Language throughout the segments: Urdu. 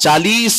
40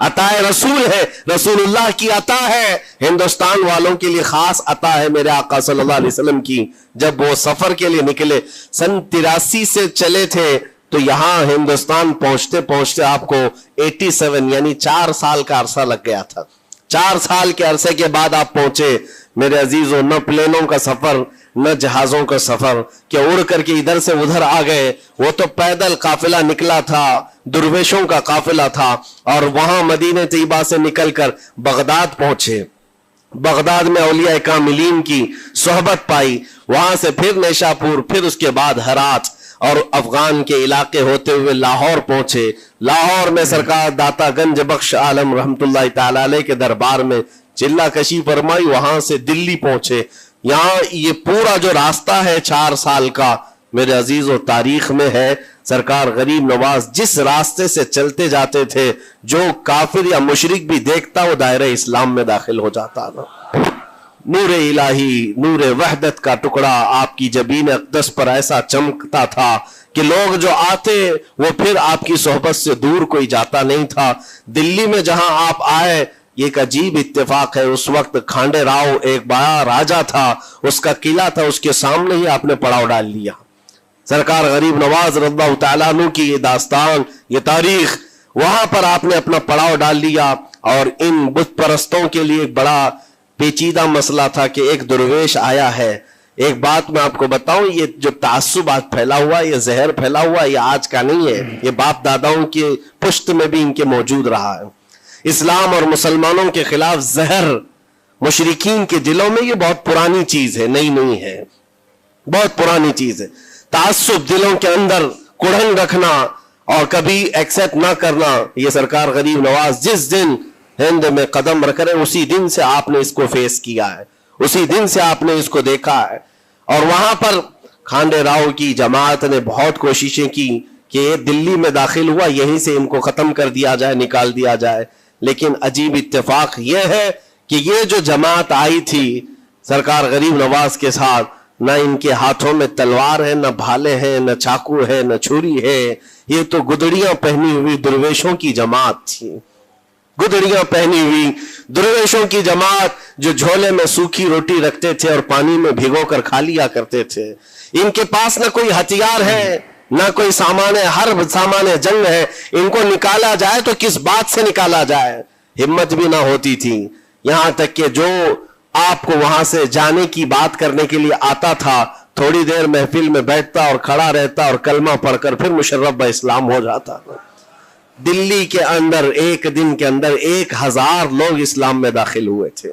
عطائے رسول ہے, رسول اللہ کی عطا ہے, ہندوستان والوں کے لیے خاص عطا ہے میرے آقا صلی اللہ علیہ وسلم کی. جب وہ سفر کے لیے نکلے, سن 83 سے چلے تھے, تو یہاں ہندوستان پہنچتے پہنچتے آپ کو 87 یعنی 4 سال کا عرصہ لگ گیا تھا. 4 سال کے عرصے کے بعد آپ پہنچے میرے عزیزوں. نہ پلینوں کا سفر, نہ جہازوں کا سفر کہ اڑ کر کے ادھر سے ادھر آ گئے. وہ تو پیدل قافلہ نکلا تھا, درویشوں کا قافلہ تھا, اور وہاں مدینہ طیبہ سے نکل کر بغداد پہنچے. بغداد میں اولیاء کاملین کی صحبت پائی, وہاں سے پھر نیشاپور, پھر اس کے بعد ہرات, اور افغان کے علاقے ہوتے ہوئے لاہور پہنچے. لاہور میں سرکار داتا گنج بخش عالم رحمت اللہ تعالی علیہ کے دربار میں چلہ کشی فرمائی. وہاں سے دلی پہنچے. یہاں یہ پورا جو راستہ ہے 4 سال کا میرے عزیز و تاریخ میں ہے. سرکار غریب نواز جس راستے سے چلتے جاتے تھے, جو کافر یا مشرک بھی دیکھتا وہ دائرہ اسلام میں داخل ہو جاتا تھا. نور الہی, نور وحدت کا ٹکڑا آپ کی جبین اقدس پر ایسا چمکتا تھا کہ لوگ جو آتے وہ پھر آپ کی صحبت سے دور کوئی جاتا نہیں تھا. دلی میں جہاں آپ آئے, یہ ایک عجیب اتفاق ہے, اس وقت کھانڈے راؤ ایک بڑا راجہ تھا, اس کا قلعہ تھا, اس کے سامنے ہی آپ نے پڑاؤ ڈال لیا. سرکار غریب نواز رضی اللہ تعالیٰ عنہ کی یہ داستان, یہ تاریخ, وہاں پر آپ نے اپنا پڑاؤ ڈال لیا. اور ان بت پرستوں کے لیے ایک بڑا پیچیدہ مسئلہ تھا کہ ایک درویش آیا ہے. ایک بات میں آپ کو بتاؤں, یہ جو تعصب آج پھیلا ہوا, یہ زہر پھیلا ہوا, یہ آج کا نہیں ہے, یہ باپ داداؤں کے پشت میں بھی ان کے موجود رہا ہے. اسلام اور مسلمانوں کے خلاف زہر مشرکین کے دلوں میں یہ بہت پرانی چیز ہے, نئی نہیں ہے, بہت پرانی چیز ہے. تعصب دلوں کے اندر کڑھن رکھنا اور کبھی ایکسپٹ نہ کرنا, یہ سرکار غریب نواز جس دن ہند میں قدم رکھ رہے اسی دن سے آپ نے اس کو فیس کیا ہے, اسی دن سے آپ نے اس کو دیکھا ہے. اور وہاں پر کھانڈے راؤ کی جماعت نے بہت کوششیں کی کہ یہ دلی میں داخل ہوا, یہیں سے ان کو ختم کر دیا جائے, نکال دیا جائے. لیکن عجیب اتفاق یہ ہے کہ یہ جو جماعت آئی تھی سرکار غریب نواز کے ساتھ, نہ ان کے ہاتھوں میں تلوار ہے, نہ بھالے ہیں, نہ چاقو ہے, نہ چھری ہے. یہ تو گدڑیاں پہنی ہوئی درویشوں کی جماعت تھی, گدڑیاں پہنی ہوئی درویشوں کی جماعت, جو جھولے میں سوکھی روٹی رکھتے تھے اور پانی میں بھگو کر کھا لیا کرتے تھے. ان کے پاس نہ کوئی ہتھیار ہے, نہ کوئی سامان ہے, ہر سامان جنگ ہے. ان کو نکالا جائے تو کس بات سے نکالا جائے, ہمت بھی نہ ہوتی تھی. یہاں تک کہ جو آپ کو وہاں سے جانے کی بات کرنے کے لیے آتا تھا, تھوڑی دیر محفل میں بیٹھتا اور کھڑا رہتا اور کلمہ پڑھ کر پھر مشرف با اسلام ہو جاتا. دلی کے اندر ایک دن کے اندر 1000 لوگ اسلام میں داخل ہوئے تھے.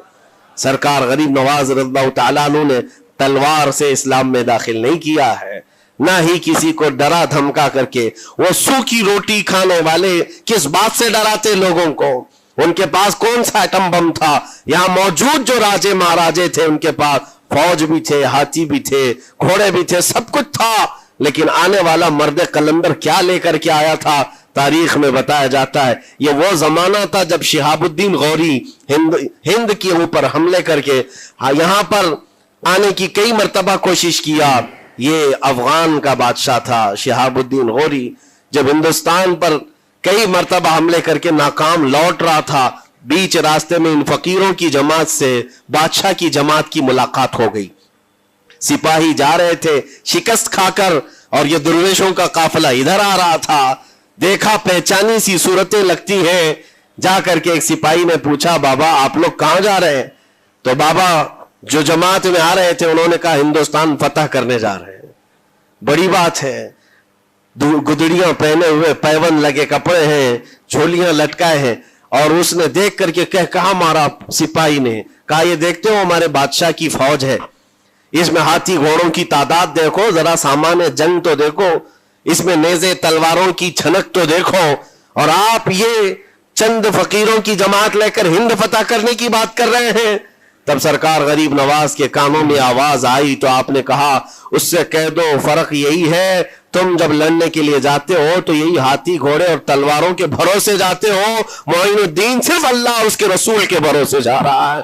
سرکار غریب نواز رضی اللہ تعالیٰ عنہ نے تلوار سے اسلام میں داخل نہیں کیا ہے, نہ ہی کسی کو ڈرا دھمکا کر کے. وہ سوکھی روٹی کھانے والے کس بات سے ڈراتے لوگوں کو؟ ان کے پاس کون سا ایٹم بم تھا؟ یہاں موجود جو راجے مہاراجے تھے ان کے پاس فوج بھی تھے, ہاتھی بھی تھے, گھوڑے بھی تھے, سب کچھ تھا. لیکن آنے والا مرد قلندر کیا لے کر کے آیا تھا تاریخ میں بتایا جاتا ہے. یہ وہ زمانہ تھا جب شہاب الدین غوری ہند کے اوپر حملے کر کے یہاں پر آنے کی کئی مرتبہ کوشش کیا. یہ افغان کا بادشاہ تھا شہاب الدین غوری, جب ہندوستان پر کئی مرتبہ حملے کر کے ناکام لوٹ رہا تھا, بیچ راستے میں ان فقیروں کی جماعت سے بادشاہ کی جماعت کی ملاقات ہو گئی. سپاہی جا رہے تھے شکست کھا کر, اور یہ درویشوں کا قافلہ ادھر آ رہا تھا. دیکھا پہچانی سی صورتیں لگتی ہیں. جا کر کے ایک سپاہی نے پوچھا, بابا آپ لوگ کہاں جا رہے ہیں؟ تو بابا جو جماعت میں آ رہے تھے انہوں نے کہا ہندوستان فتح کرنے جا رہے ہیں. بڑی بات ہے, گدڑیاں پہنے ہوئے, پیون لگے کپڑے ہیں, جھولیاں لٹکائے ہیں. اور اس نے دیکھ کر کے کہا مارا سپاہی نے, کہا یہ دیکھتے ہو ہمارے بادشاہ کی فوج ہے, اس میں ہاتھی گھوڑوں کی تعداد دیکھو, ذرا سامان جنگ تو دیکھو, اس میں نیزے تلواروں کی چھنک تو دیکھو, اور آپ یہ چند فقیروں کی جماعت لے کر ہند فتح کرنے کی بات کر رہے ہیں. تب سرکار غریب نواز کے کانوں میں آواز آئی تو آپ نے کہا اس سے کہہ دو فرق یہی ہے, تم جب لڑنے کے لیے جاتے ہو تو یہی ہاتھی گھوڑے اور تلواروں کے بھروسے جاتے ہو, معین الدین صرف اللہ اور اس کے رسول کے بھروسے جا رہا ہے.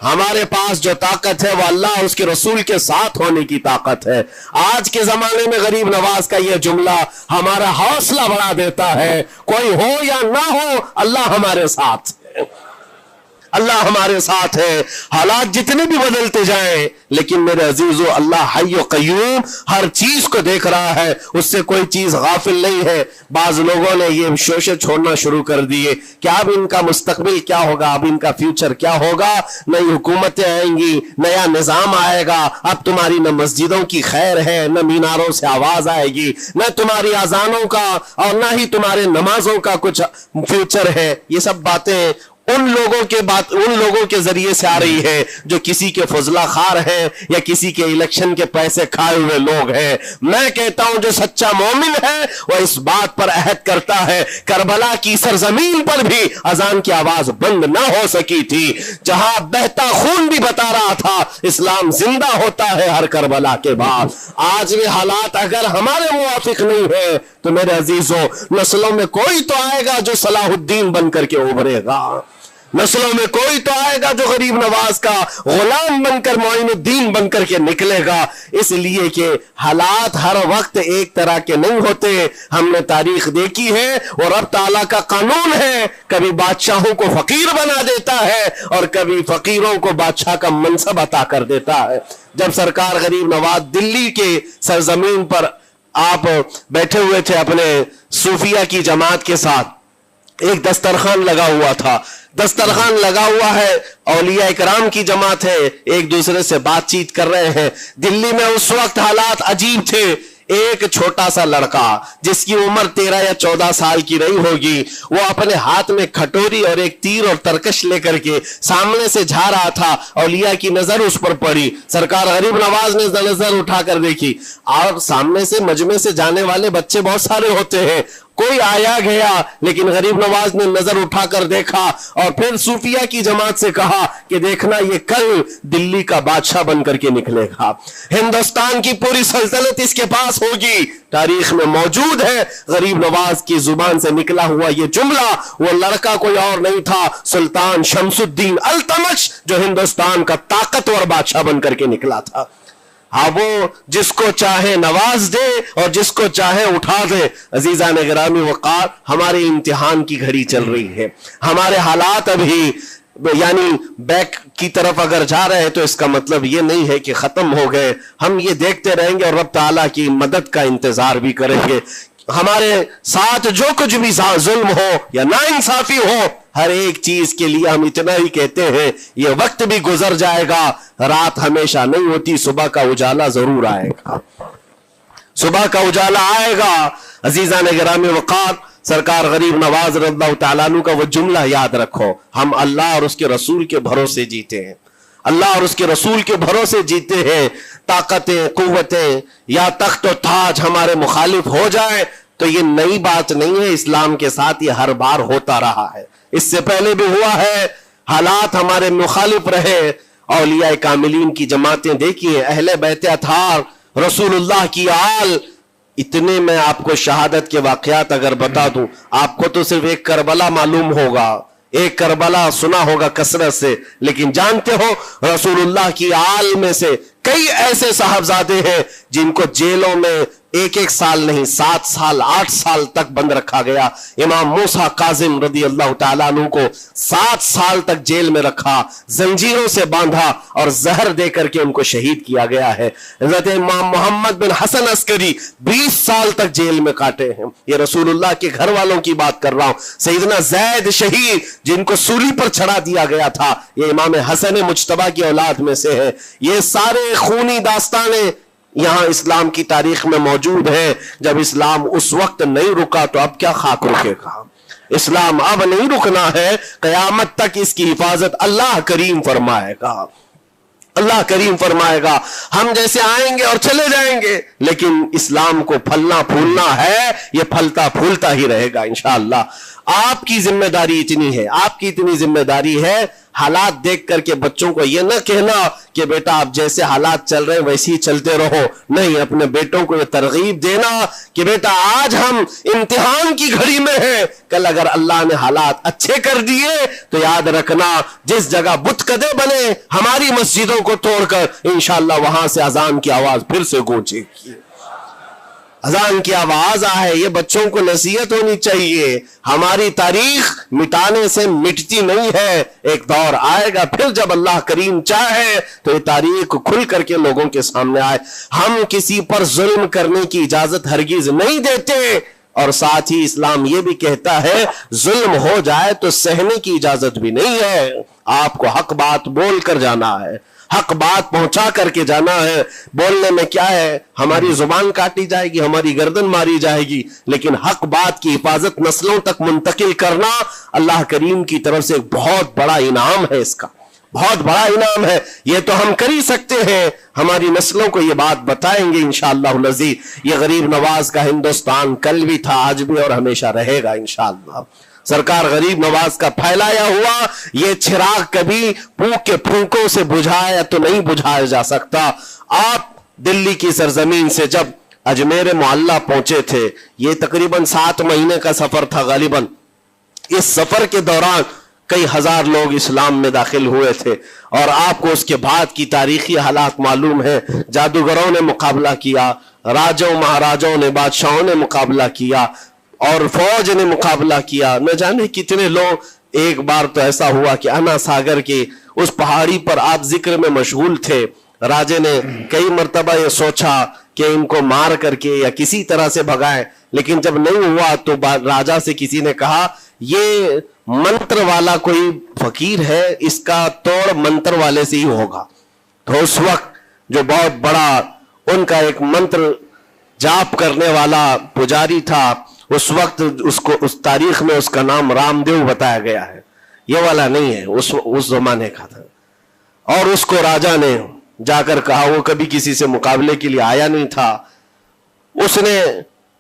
ہمارے پاس جو طاقت ہے وہ اللہ اور اس کے رسول کے ساتھ ہونے کی طاقت ہے. آج کے زمانے میں غریب نواز کا یہ جملہ ہمارا حوصلہ بڑھا دیتا ہے. کوئی ہو یا نہ ہو اللہ ہمارے ساتھ ہے, اللہ ہمارے ساتھ ہے. حالات جتنے بھی بدلتے جائیں لیکن میرے عزیزو اللہ حی و قیوم ہر چیز کو دیکھ رہا ہے, اس سے کوئی چیز غافل نہیں ہے. بعض لوگوں نے یہ شوشے چھوڑنا شروع کر دیے کہ اب ان کا مستقبل کیا ہوگا, اب ان کا فیوچر کیا ہوگا, نئی حکومتیں آئیں گی, نیا نظام آئے گا, اب تمہاری نہ مسجدوں کی خیر ہے, نہ میناروں سے آواز آئے گی, نہ تمہاری اذانوں کا اور نہ ہی تمہارے نمازوں کا کچھ فیوچر ہے. یہ سب باتیں ان لوگوں کے ذریعے سے آ رہی ہے جو کسی کے فضلہ خار ہیں یا کسی کے الیکشن کے پیسے کھائے ہوئے لوگ ہیں. میں کہتا ہوں جو سچا مومن ہے وہ اس بات پر عہد کرتا ہے کربلا کی سرزمین پر بھی اذان کی آواز بند نہ ہو سکی تھی, جہاں بہتا خون بھی بتا رہا تھا اسلام زندہ ہوتا ہے ہر کربلا کے بعد. آج بھی حالات اگر ہمارے موافق نہیں ہے تو میرے عزیزوں نسلوں میں کوئی تو آئے گا جو صلاح الدین بن کر کے ابھرے گا, نسلوں میں کوئی تو آئے گا جو غریب نواز کا غلام بن کر معین الدین بن کر کے نکلے گا. اس لیے کہ حالات ہر وقت ایک طرح کے نہیں ہوتے. ہم نے تاریخ دیکھی ہے اور رب تعالیٰ کا قانون ہے, کبھی بادشاہوں کو فقیر بنا دیتا ہے اور کبھی فقیروں کو بادشاہ کا منصب عطا کر دیتا ہے. جب سرکار غریب نواز دلی کے سرزمین پر آپ بیٹھے ہوئے تھے اپنے صوفیہ کی جماعت کے ساتھ, ایک دسترخوان لگا ہوا تھا, دسترخوان لگا ہوا ہے, اولیاء اکرام کی جماعت ہے, ایک دوسرے سے بات چیت کر رہے ہیں. دلی میں اس وقت حالات عجیب تھے. ایک چھوٹا سا لڑکا جس کی عمر 13 یا 14 سال کی رہی ہوگی, وہ اپنے ہاتھ میں کھٹوری اور ایک تیر اور ترکش لے کر کے سامنے سے جا رہا تھا. اولیاء کی نظر اس پر پڑی, سرکار غریب نواز نے نظر اٹھا کر دیکھی. اور سامنے سے مجمع سے جانے والے بچے بہت سارے ہوتے ہیں, کوئی آیا گیا, لیکن غریب نواز نے نظر اٹھا کر دیکھا اور پھر صوفیہ کی جماعت سے کہا کہ دیکھنا یہ کل دلی کا بادشاہ بن کر کے نکلے گا, ہندوستان کی پوری سلطنت اس کے پاس ہوگی. تاریخ میں موجود ہے غریب نواز کی زبان سے نکلا ہوا یہ جملہ. وہ لڑکا کوئی اور نہیں تھا, سلطان شمس الدین التمش, جو ہندوستان کا طاقتور بادشاہ بن کر کے نکلا تھا. ہاں وہ جس کو چاہے نواز دے اور جس کو چاہے اٹھا دے. عزیزان گرامی وقار, ہمارے امتحان کی گھڑی چل رہی ہے. ہمارے حالات ابھی یعنی بیک کی طرف اگر جا رہے ہیں تو اس کا مطلب یہ نہیں ہے کہ ختم ہو گئے. ہم یہ دیکھتے رہیں گے اور رب تعالیٰ کی مدد کا انتظار بھی کریں گے. ہمارے ساتھ جو کچھ بھی ظلم ہو یا ناانصافی ہو, ہر ایک چیز کے لیے ہم اتنا ہی کہتے ہیں یہ وقت بھی گزر جائے گا, رات ہمیشہ نہیں ہوتی, صبح کا اجالا ضرور آئے گا, صبح کا اجالا آئے گا. عزیزان گرامی وقار, سرکار غریب نواز رضی اللہ تعالیٰ عنہ کا وہ جملہ یاد رکھو, ہم اللہ اور اس کے رسول کے بھروسے جیتے ہیں, اللہ اور اس کے رسول کے بھروسے جیتے ہیں. طاقتیں قوتیں یا تخت و تاج ہمارے مخالف ہو جائے تو یہ نئی بات نہیں ہے, اسلام کے ساتھ یہ ہر بار ہوتا رہا ہے, اس سے پہلے بھی ہوا ہے. حالات ہمارے مخالف رہے, اولیاء کاملین کی جماعتیں دیکھیے, اہل بیت اطہار, رسول اللہ کی آل. اتنے میں آپ کو شہادت کے واقعات اگر بتا دوں, آپ کو تو صرف ایک کربلا معلوم ہوگا, ایک کربلا سنا ہوگا کثرت سے, لیکن جانتے ہو رسول اللہ کی آل میں سے کئی ایسے صاحبزادے ہیں جن کو جیلوں میں 1 سال نہیں 7 سال 8 سال تک بند رکھا گیا. امام موسیٰ کاظم رضی اللہ تعالیٰ عنہ کو 7 سال تک جیل میں رکھا, زنجیروں سے باندھا اور زہر دے کر کے ان کو شہید کیا گیا ہے. حضرت امام محمد بن حسن عسکری 20 سال تک جیل میں کاٹے ہیں. یہ رسول اللہ کے گھر والوں کی بات کر رہا ہوں. سیدنا زید شہید جن کو سولی پر چڑھا دیا گیا تھا, یہ امام حسن مجتبی کی اولاد میں سے ہے. یہ سارے خونی داستانیں یہاں اسلام کی تاریخ میں موجود ہے. جب اسلام اس وقت نہیں رکا تو اب کیا خاک رکے گا؟ اسلام اب نہیں رکنا ہے, قیامت تک اس کی حفاظت اللہ کریم فرمائے گا, اللہ کریم فرمائے گا. ہم جیسے آئیں گے اور چلے جائیں گے, لیکن اسلام کو پھلنا پھولنا ہے, یہ پھلتا پھولتا ہی رہے گا انشاءاللہ. آپ کی ذمہ داری اتنی ہے, آپ کی اتنی ذمہ داری ہے, حالات دیکھ کر کے بچوں کو یہ نہ کہنا کہ بیٹا آپ جیسے حالات چل رہے ہیں ویسے ہی چلتے رہو. نہیں, اپنے بیٹوں کو یہ ترغیب دینا کہ بیٹا آج ہم امتحان کی گھڑی میں ہیں, کل اگر اللہ نے حالات اچھے کر دیے تو یاد رکھنا جس جگہ بت کدے بنے ہماری مسجدوں کو توڑ کر انشاءاللہ وہاں سے اذان کی آواز پھر سے گونجے گی, اذان کی آواز آئے. یہ بچوں کو نصیحت ہونی چاہیے. ہماری تاریخ مٹانے سے مٹتی نہیں ہے, ایک دور آئے گا پھر جب اللہ کریم چاہے تو یہ تاریخ کھل کر کے لوگوں کے سامنے آئے. ہم کسی پر ظلم کرنے کی اجازت ہرگز نہیں دیتے, اور ساتھ ہی اسلام یہ بھی کہتا ہے ظلم ہو جائے تو سہنے کی اجازت بھی نہیں ہے. آپ کو حق بات بول کر جانا ہے, حق بات پہنچا کر کے جانا ہے. بولنے میں کیا ہے, ہماری زبان کاٹی جائے گی, ہماری گردن ماری جائے گی, لیکن حق بات کی حفاظت نسلوں تک منتقل کرنا اللہ کریم کی طرف سے ایک بہت بڑا انعام ہے. اس کا بہت بڑا انعام ہے. یہ تو ہم کر ہی سکتے ہیں, ہماری نسلوں کو یہ بات بتائیں گے انشاءاللہ العزیز. یہ غریب نواز کا ہندوستان کل بھی تھا, آج بھی اور ہمیشہ رہے گا انشاءاللہ. سرکار غریب نواز کا پھیلایا ہوا یہ چراغ کبھی پھونک کے پھونکوں سے بجھایا تو نہیں بجھایا جا سکتا. آپ دلی کی سرزمین سے جب اجمیر معلیٰ پہنچے تھے, یہ تقریباً 7 مہینے کا سفر تھا غالباً. اس سفر کے دوران کئی ہزار لوگ اسلام میں داخل ہوئے تھے, اور آپ کو اس کے بعد کی تاریخی حالات معلوم ہے. جادوگروں نے مقابلہ کیا, راجوں مہاراجوں نے, بادشاہوں نے مقابلہ کیا, اور فوج نے مقابلہ کیا. نہ جانے کتنے لوگ. ایک بار تو ایسا ہوا کہ انا ساگر کی اس پہاڑی پر آپ ذکر میں مشغول تھے. راجے نے کئی مرتبہ یہ سوچا کہ ان کو مار کر کے یا کسی طرح سے بھگائیں, لیکن جب نہیں ہوا تو راجا سے کسی نے کہا یہ منتر والا کوئی فقیر ہے, اس کا توڑ منتر والے سے ہی ہوگا. تو اس وقت جو بہت بڑا ان کا ایک منتر جاپ کرنے والا پجاری تھا, اس وقت اس تاریخ میں اس کا نام رام دیو بتایا گیا ہے, یہ والا نہیں ہے, اس زمانے کا تھا. اور اس کو راجا نے جا کر کہا, وہ کبھی کسی سے مقابلے کے لیے آیا نہیں تھا, اس نے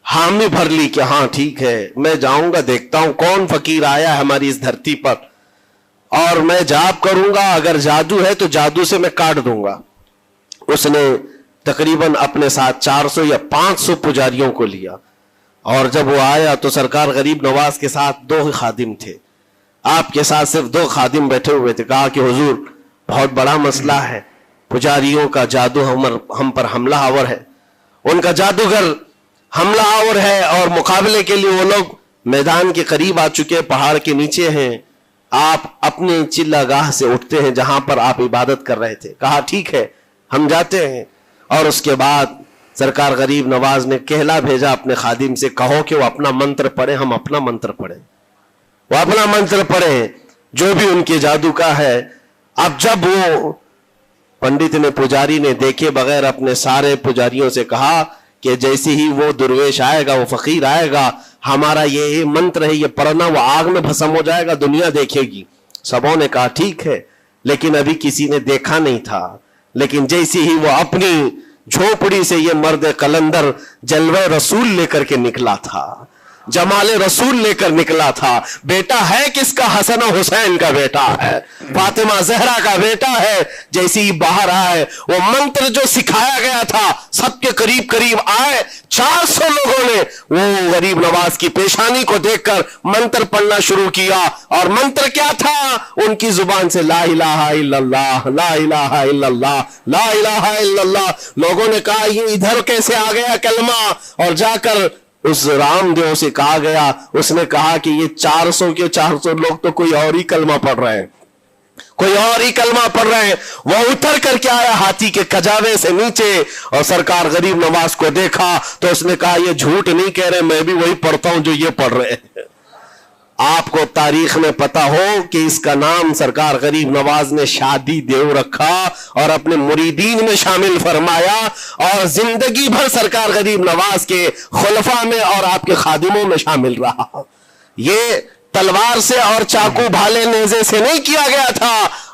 حامی بھر لی کہ ہاں ٹھیک ہے میں جاؤں گا, دیکھتا ہوں کون فقیر آیا ہے ہماری اس دھرتی پر, اور میں جاپ کروں گا, اگر جادو ہے تو جادو سے میں کاٹ دوں گا. اس نے تقریباً اپنے ساتھ 400 یا 500 پجاریوں کو لیا, اور جب وہ آیا تو سرکار غریب نواز کے ساتھ 2 خادم تھے, آپ کے ساتھ صرف 2 خادم بیٹھے ہوئے تھے. کہا کہ حضور بہت بڑا مسئلہ ہے, پجاریوں کا جادو ہم پر حملہ آور ہے, ان کا جادوگر حملہ آور ہے, اور مقابلے کے لیے وہ لوگ میدان کے قریب آ چکے, پہاڑ کے نیچے ہیں, آپ اپنے چلہ گاہ سے اٹھتے ہیں جہاں پر آپ عبادت کر رہے تھے. کہا ٹھیک ہے ہم جاتے ہیں. اور اس کے بعد سرکار غریب نواز نے کہلا بھیجا اپنے خادم سے, کہو کہ وہ اپنا منتر پڑھے, ہم اپنا منتر پڑھیں. وہ اپنا منتر پڑھیں جو بھی ان کے جادو کا ہے. اب جب وہ پنڈت نے, پجاری نے دیکھے بغیر اپنے سارے پجاریوں سے کہا کہ جیسے ہی وہ درویش آئے گا, وہ فقیر آئے گا, ہمارا یہ منتر ہے یہ پڑھنا, وہ آگ میں بھسم ہو جائے گا, دنیا دیکھے گی. سبوں نے کہا ٹھیک ہے, لیکن ابھی کسی نے دیکھا نہیں تھا. لیکن جیسے ہی وہ اپنی جھوپڑی سے یہ مرد قلندر جلوہ رسول لے کر کے نکلا تھا, جمال رسول لے کر نکلا تھا. بیٹا ہے کس کا؟ حسن و حسین کا بیٹا ہے, فاطمہ زہرا کا بیٹا ہے. جیسے ہی باہر آئے, وہ منتر جو سکھایا گیا تھا سب کے قریب قریب آئے. 400 لوگوں نے وہ غریب نواز کی پیشانی کو دیکھ کر منتر پڑھنا شروع کیا. اور منتر کیا تھا ان کی زبان سے؟ لا الہ الا اللہ, لا الہ الا اللہ, لا الہ الا اللہ. لوگوں نے کہا یہ ادھر کیسے آ گیا کلمہ؟ اور جا کر اس رام دیو سے کہا گیا, اس نے کہا کہ یہ 400 کے 400 لوگ تو کوئی اور ہی کلمہ پڑھ رہے ہیں, کوئی اور ہی کلمہ پڑھ رہے ہیں. وہ اتر کر کے آیا ہاتھی کے کجاوے سے نیچے, اور سرکار غریب نواز کو دیکھا تو اس نے کہا یہ جھوٹ نہیں کہہ رہے, میں بھی وہی پڑھتا ہوں جو یہ پڑھ رہے ہیں. آپ کو تاریخ میں پتا ہو کہ اس کا نام سرکار غریب نواز نے شادی دیو رکھا اور اپنے مریدین میں شامل فرمایا, اور زندگی بھر سرکار غریب نواز کے خلفاء میں اور آپ کے خادموں میں شامل رہا. یہ تلوار سے اور چاقو بھالے نیزے سے نہیں کیا گیا تھا,